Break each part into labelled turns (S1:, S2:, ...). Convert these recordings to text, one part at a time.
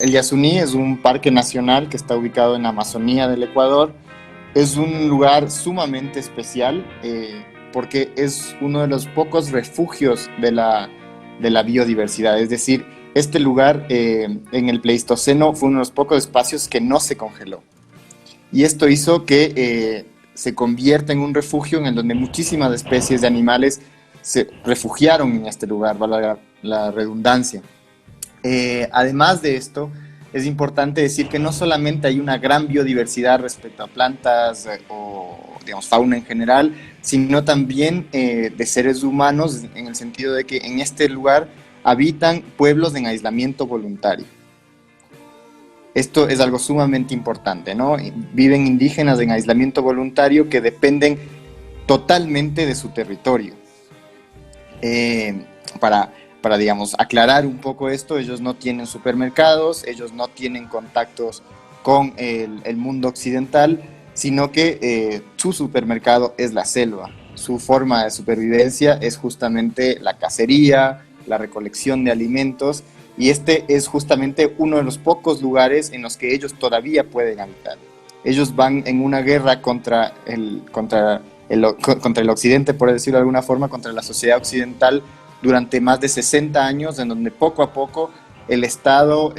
S1: El Yasuní es un parque nacional que está ubicado en la Amazonía del Ecuador. Es un lugar sumamente especial porque es uno de los pocos refugios de la biodiversidad. Es decir, este lugar en el Pleistoceno fue uno de los pocos espacios que no se congeló. Y esto hizo que se convierta en un refugio en el donde muchísimas especies de animales se refugiaron en este lugar, valga la redundancia. Además de esto, es importante decir que no solamente hay una gran biodiversidad respecto a plantas o, digamos, fauna en general, sino también de seres humanos, en el sentido de que en este lugar habitan pueblos en aislamiento voluntario. Esto es algo sumamente importante, ¿no? Viven indígenas en aislamiento voluntario que dependen totalmente de su territorio. Eh, para, digamos, aclarar un poco esto, ellos no tienen supermercados, ellos no tienen contactos con el mundo occidental, sino que su supermercado es la selva. Su forma de supervivencia es justamente la cacería, la recolección de alimentos, y este es justamente uno de los pocos lugares en los que ellos todavía pueden habitar. Ellos van en una guerra contra el occidente, por decirlo de alguna forma, contra la sociedad occidental durante más de 60 años, en donde poco a poco el Estado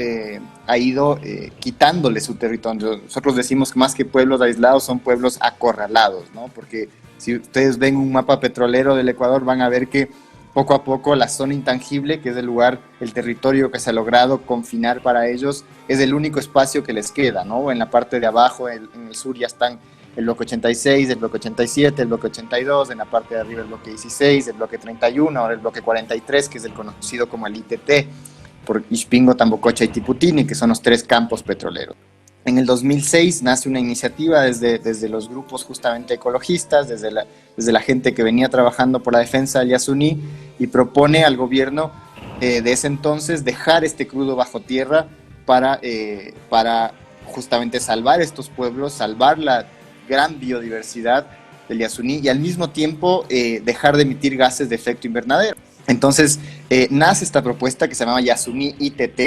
S1: ha ido quitándole su territorio. Nosotros decimos que más que pueblos aislados son pueblos acorralados, ¿no? Porque si ustedes ven un mapa petrolero del Ecuador van a ver que poco a poco la zona intangible, que es el lugar, el territorio que se ha logrado confinar para ellos, es el único espacio que les queda, ¿no? En la parte de abajo, en el sur ya están el bloque 86, el bloque 87, el bloque 82, en la parte de arriba el bloque 16, el bloque 31, ahora el bloque 43, que es el conocido como el ITT, por Ixpingo, Tambococha y Tiputini, que son los tres campos petroleros. En el 2006 nace una iniciativa desde los grupos justamente ecologistas, desde la gente que venía trabajando por la defensa del Yasuní, y propone al gobierno de ese entonces dejar este crudo bajo tierra para justamente salvar estos pueblos, salvar la gran biodiversidad del Yasuní y al mismo tiempo dejar de emitir gases de efecto invernadero. Entonces nace esta propuesta que se llama Yasuní ITT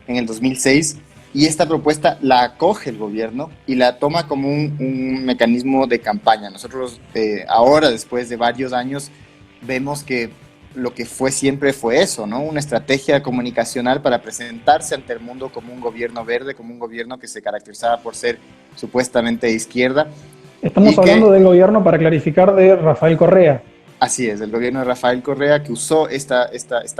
S1: en el 2006, y esta propuesta la acoge el gobierno y la toma como un mecanismo de campaña. Nosotros ahora, después de varios años, vemos que lo que fue siempre fue eso, ¿no? Una estrategia comunicacional para presentarse ante el mundo como un gobierno verde, como un gobierno que se caracterizaba por ser supuestamente de izquierda.
S2: Estamos hablando del gobierno, para clarificar, de Rafael Correa.
S1: Así es, el gobierno de Rafael Correa, que usó esta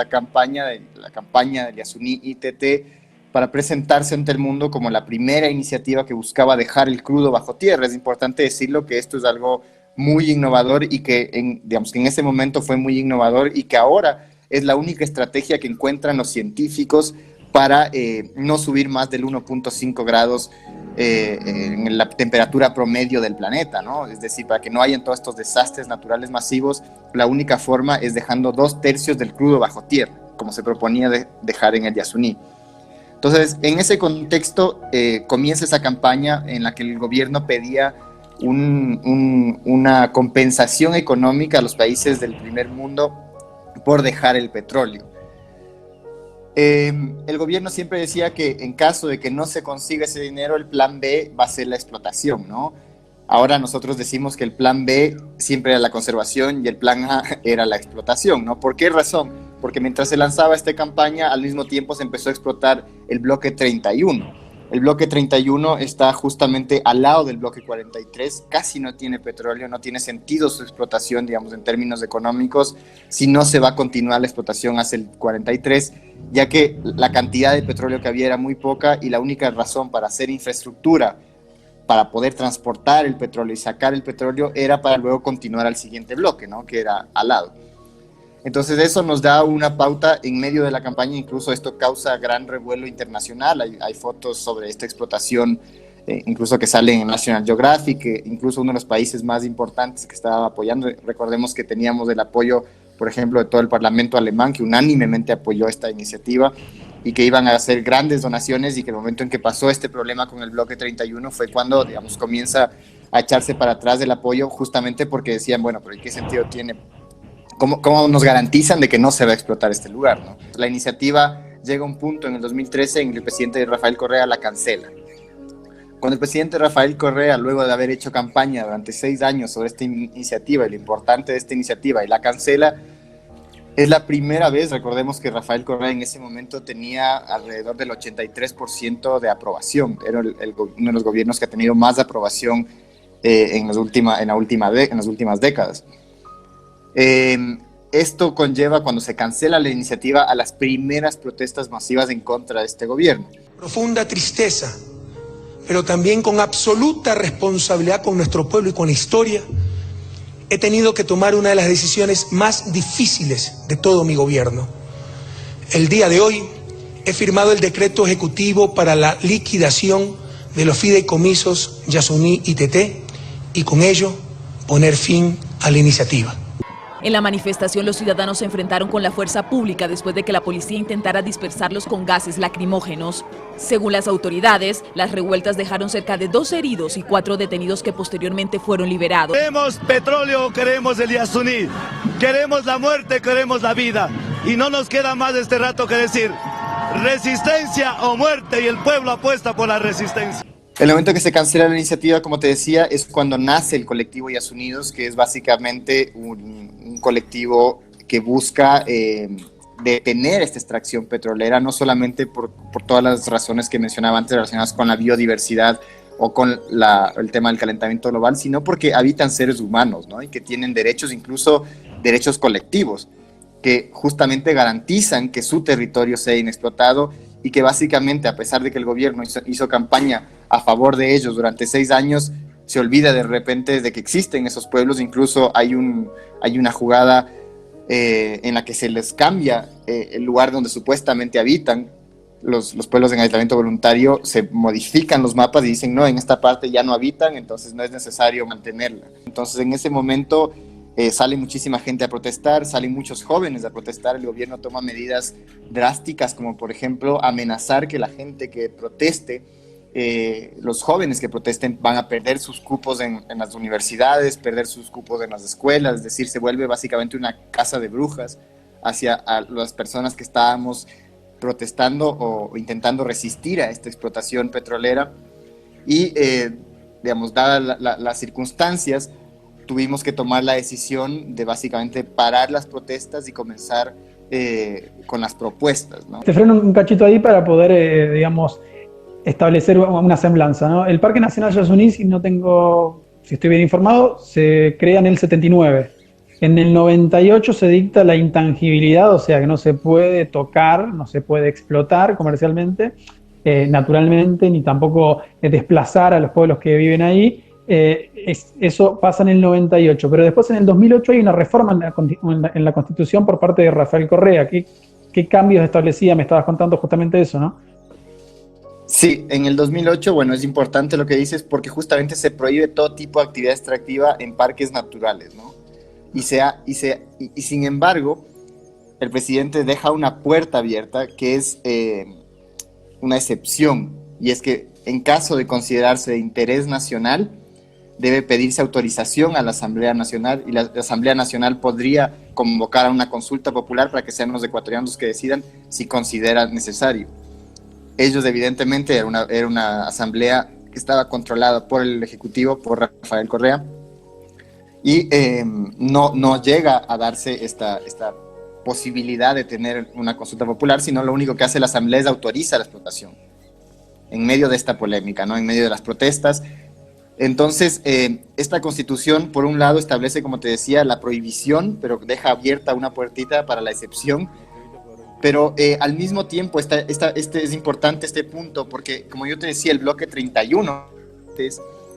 S1: campaña, la campaña del Yasuní ITT, para presentarse ante el mundo como la primera iniciativa que buscaba dejar el crudo bajo tierra. Es importante decirlo que esto es algo muy innovador y que, digamos, que en ese momento fue muy innovador y que ahora es la única estrategia que encuentran los científicos para no subir más del 1.5 grados en la temperatura promedio del planeta, ¿no? Es decir, para que no hayan todos estos desastres naturales masivos, la única forma es dejando 2/3 del crudo bajo tierra, como se proponía dejar en el Yasuní. Entonces, en ese contexto comienza esa campaña en la que el gobierno pedía una compensación económica a los países del primer mundo por dejar el petróleo. El gobierno siempre decía que en caso de que no se consiga ese dinero, el plan B va a ser la explotación, ¿no? Ahora nosotros decimos que el plan B siempre era la conservación y el plan A era la explotación, ¿no? ¿Por qué razón? Porque mientras se lanzaba esta campaña, al mismo tiempo se empezó a explotar el bloque 31. El bloque 31 está justamente al lado del bloque 43, casi no tiene petróleo, no tiene sentido su explotación, digamos, en términos económicos, si no se va a continuar la explotación hacia el 43, ya que la cantidad de petróleo que había era muy poca y la única razón para hacer infraestructura para poder transportar el petróleo y sacar el petróleo era para luego continuar al siguiente bloque, ¿no? Que era al lado. Entonces eso nos da una pauta en medio de la campaña, incluso esto causa gran revuelo internacional, hay fotos sobre esta explotación, incluso que salen en National Geographic, que incluso uno de los países más importantes que estaba apoyando, recordemos que teníamos el apoyo, por ejemplo, de todo el Parlamento alemán, que unánimemente apoyó esta iniciativa, y que iban a hacer grandes donaciones, y que el momento en que pasó este problema con el bloque 31 fue cuando, digamos, comienza a echarse para atrás del apoyo, justamente porque decían, bueno, pero ¿qué sentido tiene? ¿Cómo nos garantizan de que no se va a explotar este lugar, ¿no? La iniciativa llega un punto en el 2013 en que el presidente Rafael Correa la cancela. Cuando el presidente Rafael Correa, luego de haber hecho campaña durante 6 años sobre esta iniciativa y lo importante de esta iniciativa y la cancela, es la primera vez, recordemos que Rafael Correa en ese momento tenía alrededor del 83% de aprobación. Era uno de los gobiernos que ha tenido más aprobación en las últimas décadas. Esto conlleva, cuando se cancela la iniciativa, a las primeras protestas masivas en contra de este gobierno.
S3: Profunda tristeza, pero también con absoluta responsabilidad con nuestro pueblo y con la historia, he tenido que tomar una de las decisiones más difíciles de todo mi gobierno. El día de hoy he firmado el decreto ejecutivo para la liquidación de los fideicomisos Yasuní y Teté y con ello poner fin a la iniciativa.
S4: En la manifestación, los ciudadanos se enfrentaron con la fuerza pública después de que la policía intentara dispersarlos con gases lacrimógenos. Según las autoridades, las revueltas dejaron cerca de 2 heridos y 4 detenidos que posteriormente fueron liberados.
S5: Queremos petróleo, queremos el Yasuní, queremos la muerte, queremos la vida. Y no nos queda más este rato que decir resistencia o muerte, y el pueblo apuesta por la resistencia.
S1: El momento que se cancela la iniciativa, como te decía, es cuando nace el colectivo Yasunidos, que es básicamente un colectivo que busca detener esta extracción petrolera, no solamente por todas las razones que mencionaba antes relacionadas con la biodiversidad o con el tema del calentamiento global, sino porque habitan seres humanos, ¿no? Y que tienen derechos, incluso derechos colectivos, que justamente garantizan que su territorio sea inexplotado y que básicamente, a pesar de que el gobierno hizo campaña a favor de ellos durante 6 años, se olvida de repente de que existen esos pueblos. Incluso hay una jugada en la que se les cambia el lugar donde supuestamente habitan los pueblos en aislamiento voluntario, se modifican los mapas y dicen, no, en esta parte ya no habitan, entonces no es necesario mantenerla. Entonces en ese momento sale muchísima gente a protestar, salen muchos jóvenes a protestar. El gobierno toma medidas drásticas, como por ejemplo amenazar que la gente que proteste, los jóvenes que protesten, van a perder sus cupos en las universidades, perder sus cupos en las escuelas. Es decir, se vuelve básicamente una casa de brujas hacia las personas que estábamos protestando o intentando resistir a esta explotación petrolera. Y, digamos, dadas las circunstancias, tuvimos que tomar la decisión de básicamente parar las protestas y comenzar con las propuestas, ¿no?
S2: Te freno un cachito ahí para poder, digamos, establecer una semblanza, ¿no? El Parque Nacional Yasuní, si estoy bien informado, se crea en el 79. En el 98 se dicta la intangibilidad, o sea que no se puede tocar, no se puede explotar comercialmente, naturalmente, ni tampoco desplazar a los pueblos que viven ahí. Eso pasa en el 98, pero después en el 2008 hay una reforma en la Constitución por parte de Rafael Correa. ¿Qué cambios establecía? Me estabas contando justamente eso, ¿no?
S1: Sí, en el 2008, bueno, es importante lo que dices porque justamente se prohíbe todo tipo de actividad extractiva en parques naturales, ¿no? Y sin embargo, el presidente deja una puerta abierta que es una excepción, y es que en caso de considerarse de interés nacional, debe pedirse autorización a la Asamblea Nacional, y la Asamblea Nacional podría convocar a una consulta popular para que sean los ecuatorianos los que decidan si consideran necesario. Ellos, evidentemente, era una asamblea que estaba controlada por el Ejecutivo, por Rafael Correa, y no llega a darse esta posibilidad de tener una consulta popular, sino lo único que hace la asamblea es autoriza la explotación en medio de esta polémica, ¿no? En medio de las protestas. Entonces, esta constitución, por un lado, establece, como te decía, la prohibición, pero deja abierta una puertita para la excepción. Pero al mismo tiempo, es importante este punto, porque como yo te decía, el bloque 31,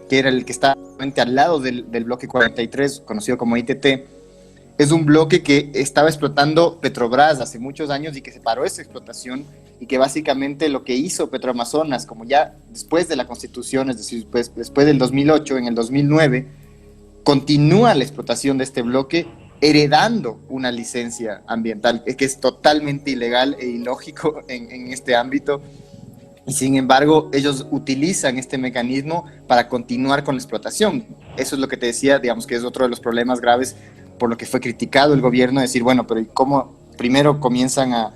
S1: que era el que está al lado del bloque 43, conocido como ITT, es un bloque que estaba explotando Petrobras hace muchos años y que se paró esa explotación, y que básicamente lo que hizo Petroamazonas, como ya después de la Constitución, es decir, después del 2008, en el 2009, continúa la explotación de este bloque, heredando una licencia ambiental que es totalmente ilegal e ilógico en este ámbito, y sin embargo ellos utilizan este mecanismo para continuar con la explotación. Eso es lo que te decía, digamos, que es otro de los problemas graves por lo que fue criticado el gobierno, decir, bueno, pero ¿cómo primero comienzan a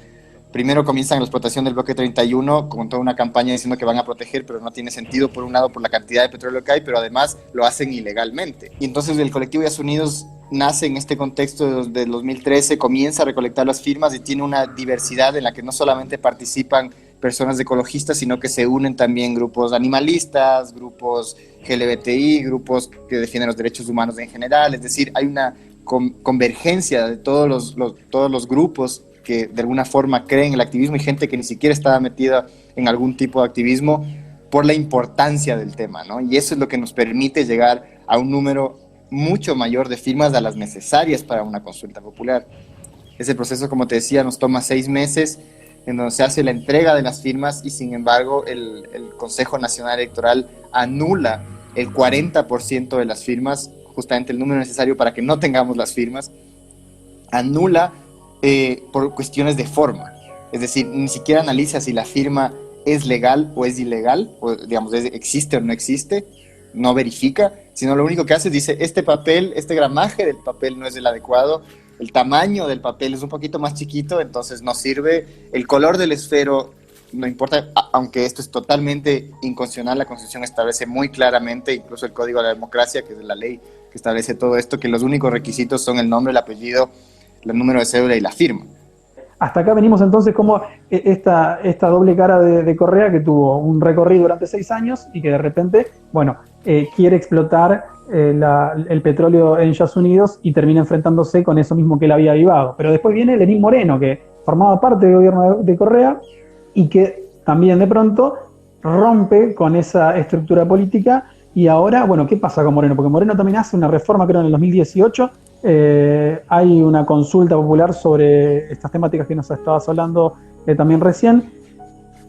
S1: primero comienzan la explotación del bloque 31 con toda una campaña diciendo que van a proteger, pero no tiene sentido, por un lado por la cantidad de petróleo que hay, pero además lo hacen ilegalmente. Y entonces el colectivo Yasunidos nace en este contexto del 2013, comienza a recolectar las firmas y tiene una diversidad en la que no solamente participan personas ecologistas, sino que se unen también grupos animalistas, grupos LGBTI, grupos que defienden los derechos humanos en general, es decir, hay una convergencia de todos los grupos que de alguna forma creen en el activismo y gente que ni siquiera estaba metida en algún tipo de activismo por la importancia del tema, ¿no? Y eso es lo que nos permite llegar a un número mucho mayor de firmas de las necesarias para una consulta popular. Ese proceso, como te decía, nos toma 6 meses, en donde se hace la entrega de las firmas y sin embargo el Consejo Nacional Electoral anula el 40% de las firmas, justamente el número necesario para que no tengamos las firmas, anula por cuestiones de forma, es decir, ni siquiera analiza si la firma es legal o es ilegal, o digamos, existe o no existe, no verifica, sino lo único que hace es dice, este papel, este gramaje del papel no es el adecuado, el tamaño del papel es un poquito más chiquito, entonces no sirve, el color del esfero no importa, aunque esto es totalmente inconstitucional, la Constitución establece muy claramente, incluso el Código de la Democracia, que es la ley que establece todo esto, que los únicos requisitos son el nombre, el apellido, el número de cédula y la firma.
S2: Hasta acá venimos entonces como esta doble cara de Correa, que tuvo un recorrido durante 6 años y que de repente, bueno, quiere explotar el petróleo en Estados Unidos y termina enfrentándose con eso mismo que él había avivado. Pero después viene Lenín Moreno, que formaba parte del gobierno de Correa y que también de pronto rompe con esa estructura política. Y ahora, bueno, ¿qué pasa con Moreno? Porque Moreno también hace una reforma, creo, en el 2018. Hay una consulta popular sobre estas temáticas que nos estabas hablando también recién.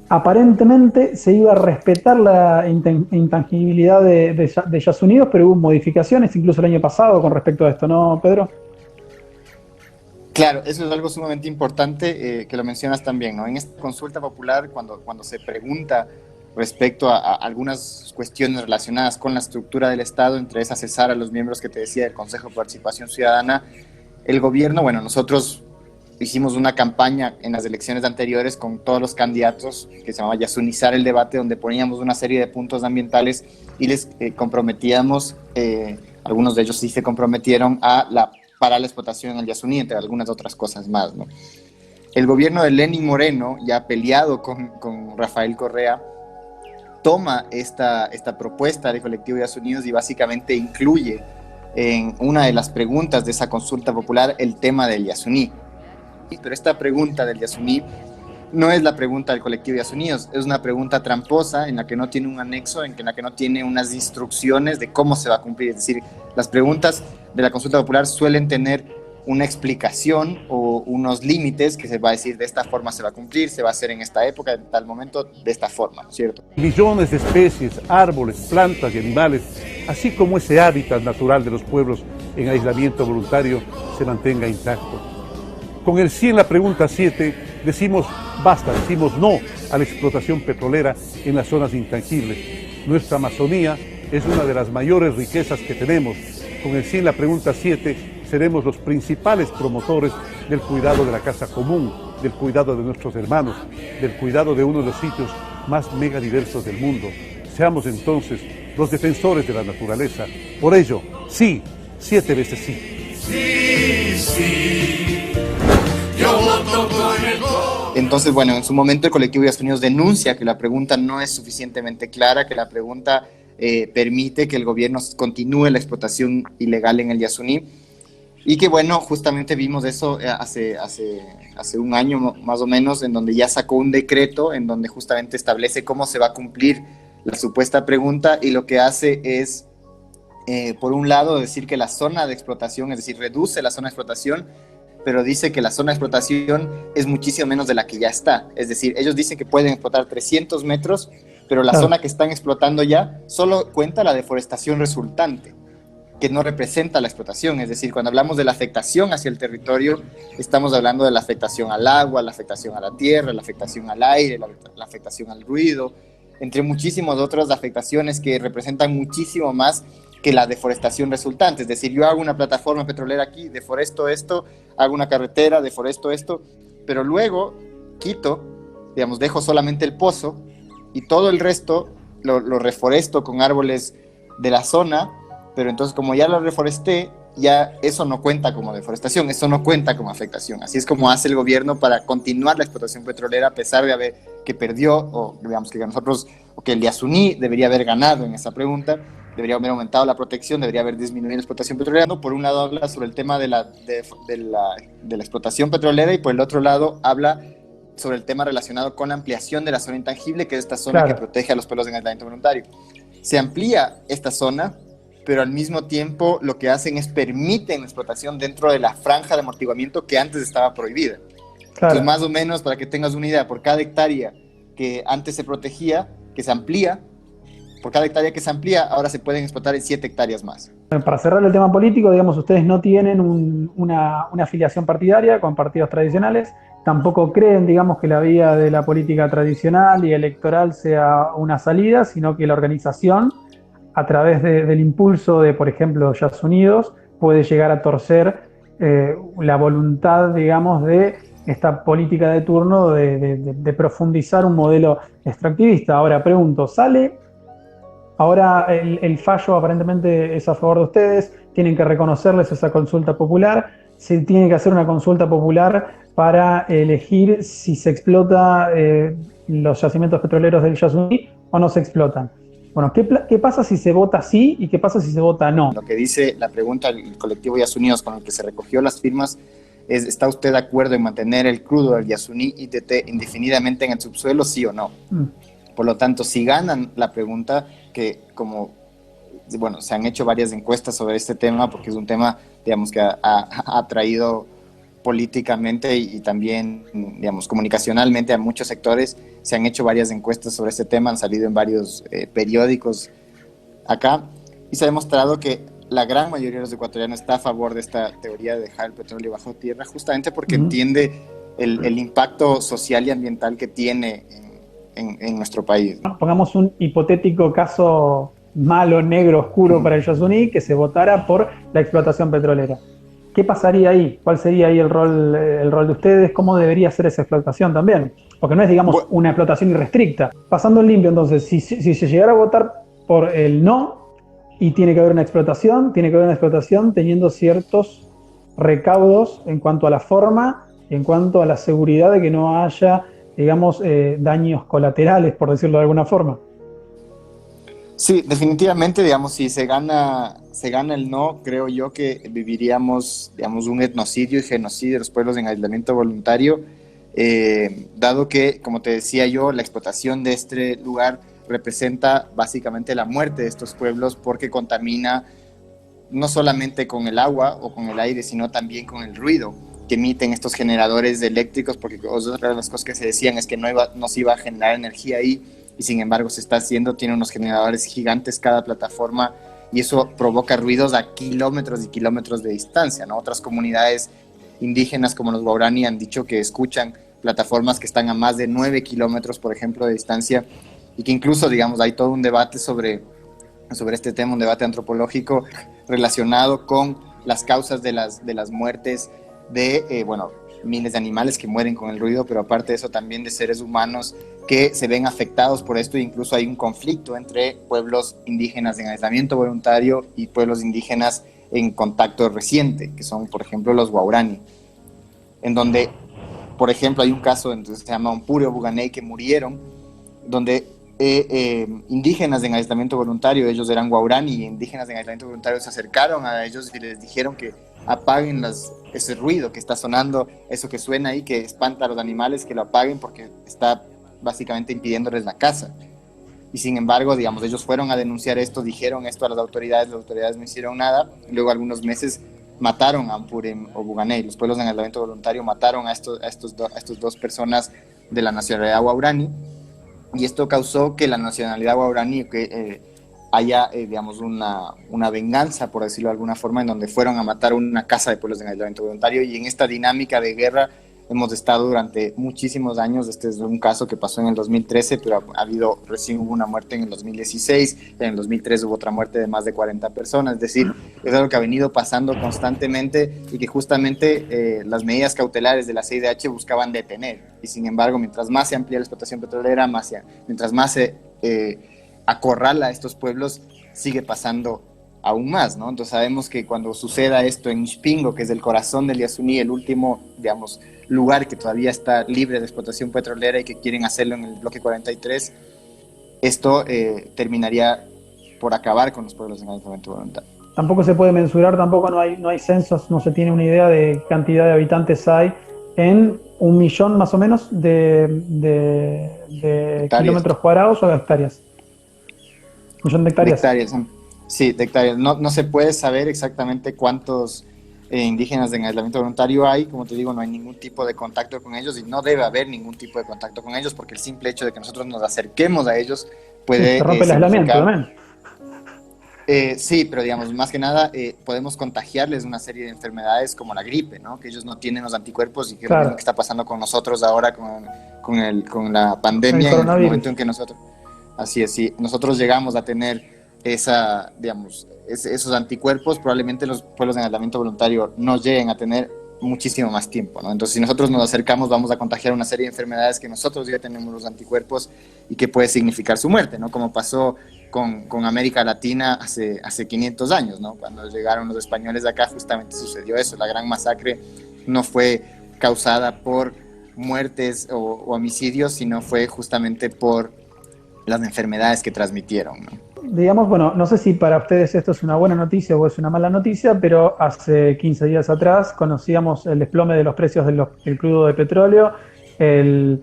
S2: Aparentemente se iba a respetar la intangibilidad de Estados Unidos, pero hubo modificaciones, incluso el año pasado, con respecto a esto, ¿no, Pedro?
S1: Claro, eso es algo sumamente importante que lo mencionas también, ¿no? En esta consulta popular, cuando se pregunta respecto a algunas cuestiones relacionadas con la estructura del Estado, entre esas cesar a los miembros que te decía del Consejo de Participación Ciudadana, el gobierno, bueno, nosotros hicimos una campaña en las elecciones anteriores con todos los candidatos que se llamaba Yasunizar el debate, donde poníamos una serie de puntos ambientales y les comprometíamos, algunos de ellos sí se comprometieron para la explotación en el Yasuní, entre algunas otras cosas más, ¿no? El gobierno de Lenín Moreno, ya peleado con Rafael Correa, toma esta propuesta del colectivo Yasunidos y básicamente incluye en una de las preguntas de esa consulta popular el tema del Yasuní. Pero esta pregunta del Yasuní no es la pregunta del colectivo Yasunidos, es una pregunta tramposa en la que no tiene un anexo, en la que no tiene unas instrucciones de cómo se va a cumplir. Es decir, las preguntas de la consulta popular suelen tener una explicación o unos límites que se va a decir de esta forma se va a cumplir, se va a hacer en esta época, en tal momento, de esta forma, ¿no es cierto?
S6: Millones de especies, árboles, plantas y animales, así como ese hábitat natural de los pueblos en aislamiento voluntario, se mantenga intacto. Con el sí en la pregunta 7 decimos basta, decimos no a la explotación petrolera en las zonas intangibles. Nuestra Amazonía es una de las mayores riquezas que tenemos. Con el sí en la pregunta 7 seremos los principales promotores del cuidado de la casa común, del cuidado de nuestros hermanos, del cuidado de uno de los sitios más megadiversos del mundo. Seamos entonces los defensores de la naturaleza. Por ello, sí, 7 veces sí.
S7: Sí, sí, yo voto con el voto.
S1: Entonces, bueno, en su momento el colectivo Yasunidos denuncia que la pregunta no es suficientemente clara, que la pregunta permite que el gobierno continúe la explotación ilegal en el Yasuní. Y que bueno, justamente vimos eso hace un año más o menos, en donde ya sacó un decreto en donde justamente establece cómo se va a cumplir la supuesta pregunta y lo que hace es, por un lado, decir que la zona de explotación, es decir, reduce la zona de explotación, pero dice que la zona de explotación es muchísimo menos de la que ya está. Es decir, ellos dicen que pueden explotar 300 metros, pero la zona que están explotando ya solo cuenta la deforestación resultante, que no representa la explotación. Es decir, cuando hablamos de la afectación hacia el territorio, estamos hablando de la afectación al agua, la afectación a la tierra, la afectación al aire, la afectación al ruido, entre muchísimas otras afectaciones que representan muchísimo más que la deforestación resultante. Es decir, yo hago una plataforma petrolera aquí, deforesto esto, hago una carretera, deforesto esto, pero luego quito, digamos, dejo solamente el pozo y todo el resto lo reforesto con árboles de la zona, pero entonces como ya lo reforesté, ya eso no cuenta como deforestación, eso no cuenta como afectación. Así es como hace el gobierno para continuar la explotación petrolera a pesar de haber que perdió, o digamos que nosotros, o que el Yasuní debería haber ganado en esa pregunta, debería haber aumentado la protección, debería haber disminuido la explotación petrolera. Por un lado habla sobre el tema de la explotación petrolera y por el otro lado habla sobre el tema relacionado con la ampliación de la zona intangible, que es esta zona que protege a los pueblos en aislamiento voluntario. Se amplía esta zona, pero al mismo tiempo lo que hacen es permiten la explotación dentro de la franja de amortiguamiento que antes estaba prohibida. Entonces, más o menos, para que tengas una idea, por cada hectárea que antes se protegía, que se amplía, por cada hectárea que se amplía, ahora se pueden explotar 7 hectáreas más.
S2: Para cerrar el tema político, digamos, ustedes no tienen una afiliación partidaria con partidos tradicionales, tampoco creen, digamos, que la vía de la política tradicional y electoral sea una salida, sino que la organización, a través del impulso de, por ejemplo, Yas Unidos, puede llegar a torcer la voluntad, digamos, de esta política de turno de profundizar un modelo extractivista. Ahora pregunto, ¿sale? Ahora el fallo aparentemente es a favor de ustedes, tienen que reconocerles esa consulta popular, se tiene que hacer una consulta popular para elegir si se explota los yacimientos petroleros del Yasuní o no se explotan. Bueno, ¿qué pasa si se vota sí y qué pasa si se vota no?
S1: Lo que dice la pregunta del colectivo Yas Unidos con el que se recogió las firmas es: ¿está usted de acuerdo en mantener el crudo del Yasuní ITT indefinidamente en el subsuelo, sí o no? Por lo tanto, si ganan la pregunta, que como, bueno, se han hecho varias encuestas sobre este tema, porque es un tema, digamos, que ha traído políticamente y también, digamos, comunicacionalmente a muchos sectores. Se han hecho varias encuestas sobre este tema, han salido en varios periódicos acá, y se ha demostrado que la gran mayoría de los ecuatorianos está a favor de esta teoría de dejar el petróleo bajo tierra, justamente porque entiende el impacto social y ambiental que tiene en nuestro país.
S2: Pongamos un hipotético caso malo, negro, oscuro para el Yasuní, que se votara por la explotación petrolera. ¿Qué pasaría ahí? ¿Cuál sería ahí el rol de ustedes? ¿Cómo debería ser esa explotación también? Porque no es, digamos, una explotación irrestricta. Pasando en limpio, entonces, si se llegara a votar por el no y tiene que haber una explotación, teniendo ciertos recaudos en cuanto a la forma, en cuanto a la seguridad de que no haya, digamos, daños colaterales, por decirlo de alguna forma.
S1: Sí, definitivamente, digamos, si se gana el no, creo yo que viviríamos, digamos, un etnocidio y genocidio de los pueblos en aislamiento voluntario, dado que, como te decía yo, la explotación de este lugar representa básicamente la muerte de estos pueblos, porque contamina no solamente con el agua o con el aire, sino también con el ruido que emiten estos generadores eléctricos, porque otra de las cosas que se decían es que no se iba a generar energía ahí, y sin embargo se está haciendo. Tiene unos generadores gigantes cada plataforma, y eso provoca ruidos a kilómetros y kilómetros de distancia, ¿no? Otras comunidades indígenas como los Guarani han dicho que escuchan plataformas que están a más de 9 kilómetros, por ejemplo, de distancia, y que incluso, digamos, hay todo un debate sobre este tema, un debate antropológico relacionado con las causas de las muertes de, bueno, miles de animales que mueren con el ruido, pero aparte de eso también de seres humanos que se ven afectados por esto. Incluso hay un conflicto entre pueblos indígenas en aislamiento voluntario y pueblos indígenas en contacto reciente, que son, por ejemplo, los Guarani, en donde, por ejemplo, hay un caso, entonces se llama Ompure o Buganey, que murieron, donde indígenas en aislamiento voluntario, ellos eran Guarani, y indígenas en aislamiento voluntario se acercaron a ellos y les dijeron que apaguen ese ruido que está sonando, eso que suena ahí, que espanta a los animales, que lo apaguen porque está básicamente impidiéndoles la caza. Y sin embargo, digamos, ellos fueron a denunciar esto, dijeron esto a las autoridades no hicieron nada, y luego algunos meses mataron a Ompure o Buganey. Los pueblos en aislamiento voluntario mataron a estos dos personas de la nacionalidad Guarani, y esto causó que la nacionalidad Guarani haya, digamos, una venganza, por decirlo de alguna forma, en donde fueron a matar una casa de pueblos en aislamiento voluntario. Y en esta dinámica de guerra, hemos estado durante muchísimos años. Este es un caso que pasó en el 2013, pero recién hubo una muerte en el 2016, en el 2013 hubo otra muerte de más de 40 personas, es decir, es algo que ha venido pasando constantemente y que justamente las medidas cautelares de la CIDH buscaban detener, y sin embargo, mientras más se amplía la explotación petrolera, mientras más se acorrala a estos pueblos, sigue pasando aún más, ¿no? Entonces sabemos que cuando suceda esto en Ispingo, que es el corazón del Yasuní, el último, digamos, lugar que todavía está libre de explotación petrolera y que quieren hacerlo en el bloque 43, esto terminaría por acabar con los pueblos en aislamiento voluntario.
S2: Tampoco se puede mensurar, tampoco no hay censos, no se tiene una idea de cantidad de habitantes hay en 1 millón más o menos de kilómetros cuadrados o de hectáreas. 1 millón de hectáreas.
S1: De hectáreas, sí, de hectáreas. No se puede saber exactamente cuántos indígenas en aislamiento voluntario hay. Como te digo, no hay ningún tipo de contacto con ellos y no debe haber ningún tipo de contacto con ellos, porque el simple hecho de que nosotros nos acerquemos a ellos puede...
S2: Se rompe el aislamiento también.
S1: Sí, pero digamos, más que nada podemos contagiarles una serie de enfermedades como la gripe, ¿no? Que ellos no tienen los anticuerpos y que claro, es lo que está pasando con nosotros ahora con la pandemia, en el momento en que nosotros... Así es, sí, nosotros llegamos a tener esos anticuerpos, probablemente los pueblos en aislamiento voluntario no lleguen a tener muchísimo más tiempo, ¿no? Entonces, si nosotros nos acercamos, vamos a contagiar una serie de enfermedades que nosotros ya tenemos los anticuerpos y que puede significar su muerte, ¿no? Como pasó con América Latina hace 500 años, ¿no? Cuando llegaron los españoles de acá, justamente sucedió eso. La gran masacre no fue causada por muertes o homicidios, sino fue justamente por las enfermedades que transmitieron, ¿no?
S2: Digamos, bueno, no sé si para ustedes esto es una buena noticia o es una mala noticia, pero hace 15 días atrás conocíamos el desplome de los precios del crudo de petróleo. El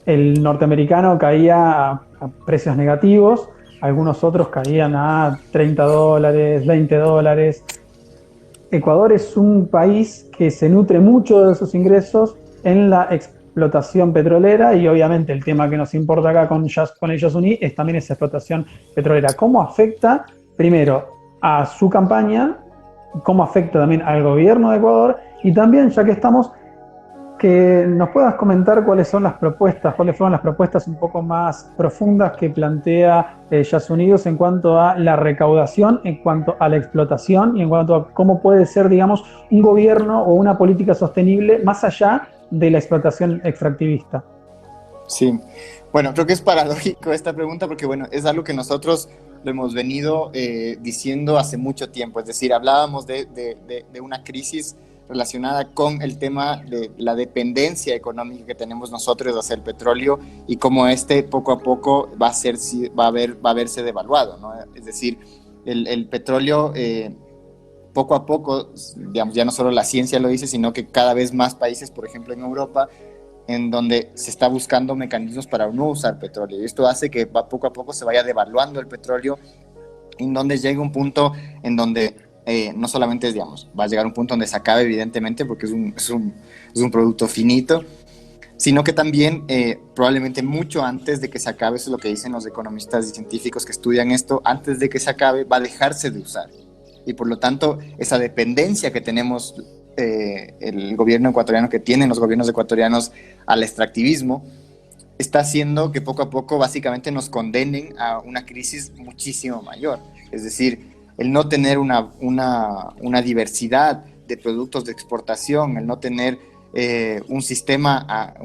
S2: norteamericano caía a precios negativos, algunos otros caían a $30, $20. Ecuador es un país que se nutre mucho de esos ingresos en la explotación petrolera y obviamente el tema que nos importa acá con el Yasuní es también esa explotación petrolera. ¿Cómo afecta, primero, a su campaña? ¿Cómo afecta también al gobierno de Ecuador? Y también, ya que estamos, que nos puedas comentar cuáles fueron las propuestas un poco más profundas que plantea Yasunidos en cuanto a la recaudación, en cuanto a la explotación y en cuanto a cómo puede ser, digamos, un gobierno o una política sostenible más allá de la explotación extractivista.
S1: Sí, bueno, creo que es paradójico esta pregunta porque, bueno, es algo que nosotros lo hemos venido diciendo hace mucho tiempo, es decir, hablábamos de una crisis relacionada con el tema de la dependencia económica que tenemos nosotros hacia el petróleo y cómo poco a poco va a verse devaluado, ¿no? Es decir, el petróleo poco a poco, digamos, ya no solo la ciencia lo dice, sino que cada vez más países, por ejemplo en Europa, en donde se está buscando mecanismos para no usar petróleo. Y esto hace que poco a poco se vaya devaluando el petróleo, en donde llegue un punto en donde no solamente, digamos, va a llegar un punto donde se acabe, evidentemente, porque es un producto finito, sino que también probablemente mucho antes de que se acabe, eso es lo que dicen los economistas y científicos que estudian esto, antes de que se acabe va a dejarse de usar. Y por lo tanto, esa dependencia que tenemos el gobierno ecuatoriano, que tienen los gobiernos ecuatorianos al extractivismo, está haciendo que poco a poco básicamente nos condenen a una crisis muchísimo mayor. Es decir, el no tener una diversidad de productos de exportación, el no tener un sistema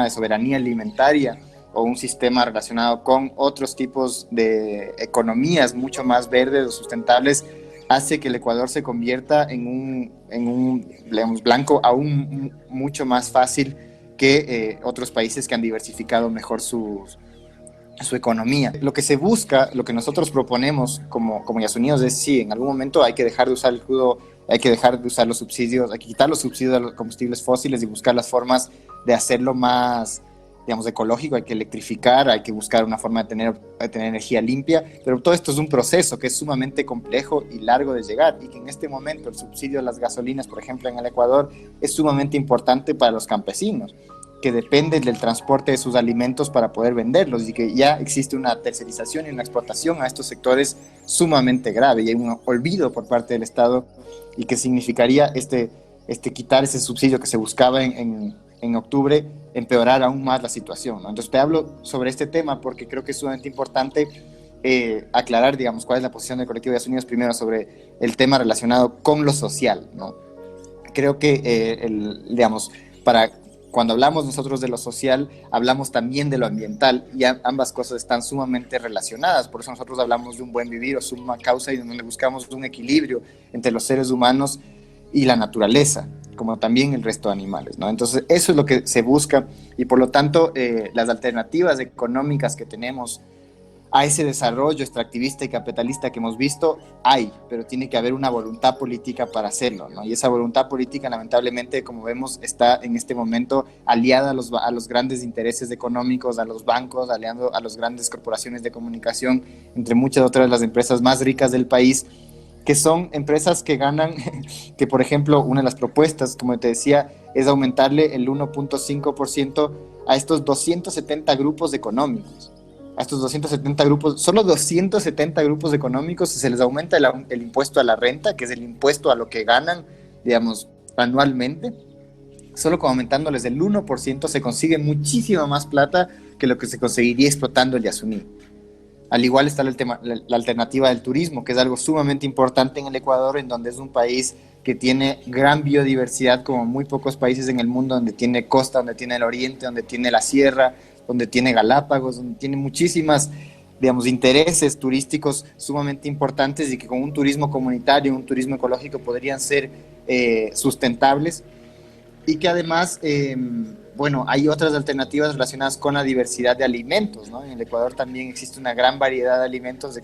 S1: de soberanía alimentaria o un sistema relacionado con otros tipos de economías mucho más verdes o sustentables, hace que el Ecuador se convierta en un blanco aún mucho más fácil que otros países que han diversificado mejor su economía. Lo que se busca, lo que nosotros proponemos como Yasunidos es sí, en algún momento hay que dejar de usar el crudo, hay que dejar de usar los subsidios, hay que quitar los subsidios a los combustibles fósiles y buscar las formas de hacerlo más, digamos, ecológico. Hay que electrificar, hay que buscar una forma de tener energía limpia, pero todo esto es un proceso que es sumamente complejo y largo de llegar, y que en este momento el subsidio a las gasolinas, por ejemplo, en el Ecuador, es sumamente importante para los campesinos, que dependen del transporte de sus alimentos para poder venderlos, y que ya existe una tercerización y una explotación a estos sectores sumamente grave, y hay un olvido por parte del Estado, y que significaría quitar ese subsidio que se buscaba en octubre, empeorar aún más la situación, ¿no? Entonces te hablo sobre este tema porque creo que es sumamente importante aclarar, digamos, cuál es la posición del colectivo de Días Unidos primero sobre el tema relacionado con lo social, ¿no? Creo que, digamos, cuando hablamos nosotros de lo social, hablamos también de lo ambiental y ambas cosas están sumamente relacionadas. Por eso nosotros hablamos de un buen vivir o summa causa y donde buscamos un equilibrio entre los seres humanos y la naturaleza, como también el resto de animales, ¿no? Entonces, eso es lo que se busca y por lo tanto, las alternativas económicas que tenemos a ese desarrollo extractivista y capitalista que hemos visto, pero tiene que haber una voluntad política para hacerlo, ¿no? Y esa voluntad política, lamentablemente, como vemos, está en este momento aliada a los grandes intereses económicos, a los bancos, aliando a las grandes corporaciones de comunicación, entre muchas otras las empresas más ricas del país, que son empresas que ganan, que por ejemplo, una de las propuestas, como te decía, es aumentarle el 1.5% a estos 270 grupos económicos. A estos 270 grupos, solo 270 grupos económicos, se les aumenta el impuesto a la renta, que es el impuesto a lo que ganan, digamos, anualmente. Solo con aumentándoles el 1% se consigue muchísima más plata que lo que se conseguiría explotando el Yasuní. Al igual está la alternativa del turismo, que es algo sumamente importante en el Ecuador, en donde es un país que tiene gran biodiversidad, como muy pocos países en el mundo, donde tiene costa, donde tiene el oriente, donde tiene la sierra, donde tiene Galápagos, donde tiene muchísimas, digamos, intereses turísticos sumamente importantes y que con un turismo comunitario, un turismo ecológico podrían ser sustentables y que además, bueno, hay otras alternativas relacionadas con la diversidad de alimentos, ¿no? En el Ecuador también existe una gran variedad de alimentos,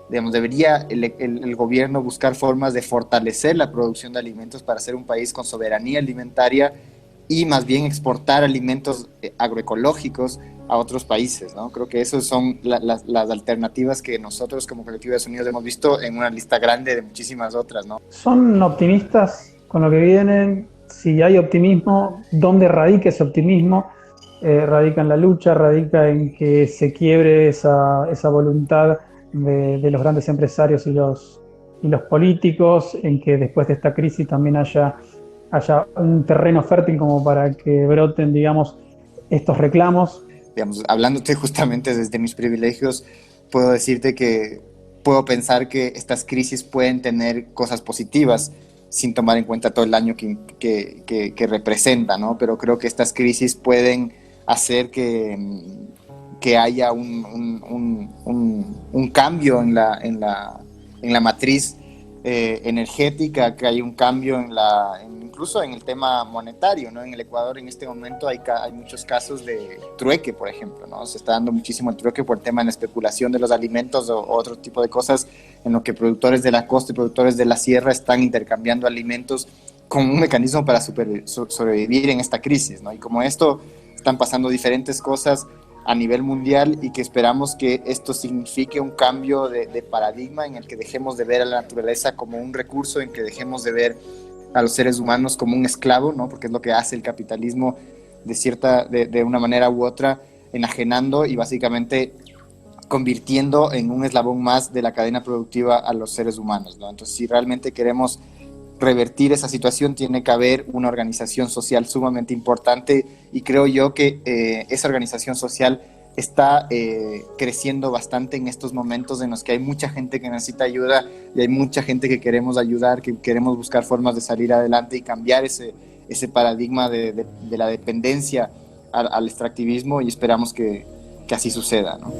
S1: digamos, debería el gobierno buscar formas de fortalecer la producción de alimentos para ser un país con soberanía alimentaria y más bien exportar alimentos agroecológicos a otros países, ¿no? Creo que esas son las alternativas que nosotros como Colectivo de Días Unidos hemos visto en una lista grande de muchísimas otras, ¿no?
S2: ¿Son optimistas con lo que vienen? Si hay optimismo, ¿dónde radica ese optimismo? ¿Radica en la lucha? ¿Radica en que se quiebre esa voluntad de los grandes empresarios y los políticos? ¿En que después de esta crisis también haya un terreno fértil como para que broten, digamos, estos reclamos?
S1: Digamos, hablándote justamente desde mis privilegios, puedo decirte que puedo pensar que estas crisis pueden tener cosas positivas sin tomar en cuenta todo el daño que representa, ¿no? Pero creo que estas crisis pueden hacer que haya un cambio en la matriz energética, que hay un cambio incluso en el tema monetario, ¿no? En el Ecuador en este momento hay muchos casos de trueque, por ejemplo, ¿no? Se está dando muchísimo el trueque por el tema de la especulación de los alimentos o otro tipo de cosas en lo que productores de la costa y productores de la sierra están intercambiando alimentos como un mecanismo para sobrevivir en esta crisis, ¿no? Y como esto están pasando diferentes cosas a nivel mundial y que esperamos que esto signifique un cambio de paradigma en el que dejemos de ver a la naturaleza como un recurso, en que dejemos de ver a los seres humanos como un esclavo, ¿no? Porque es lo que hace el capitalismo de una manera u otra, enajenando y básicamente convirtiendo en un eslabón más de la cadena productiva a los seres humanos, ¿no? Entonces, si realmente queremos revertir esa situación, tiene que haber una organización social sumamente importante y creo yo que esa organización social está creciendo bastante en estos momentos en los que hay mucha gente que necesita ayuda y hay mucha gente que queremos ayudar, que queremos buscar formas de salir adelante y cambiar ese paradigma de la dependencia al extractivismo y esperamos que así suceda, ¿no?